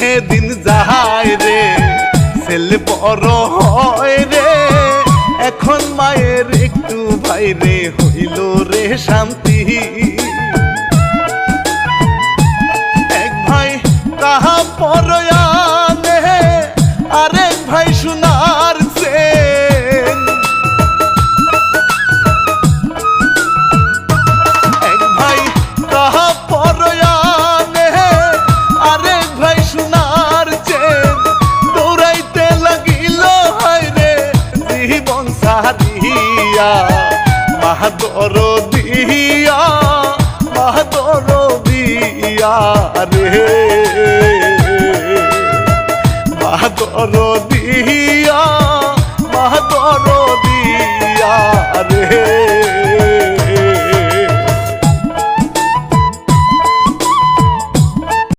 দিনে দিন যায় রে ছেলে বড় হয় রে এখন মায়ের একটু বাইরে হইল রে শান্তি এক ভাই কাহা পরয়ানে আরেক ভাই সোনার চেন এক ভাই কাহা পরয়ানে আরেক ভাই সোনার চেন দৌড়াইতে লাগিল হায় রে জীবন সারিয়া মাহাদর দিয়া মাহাদর দিয়া রে মাহাদর দিয়া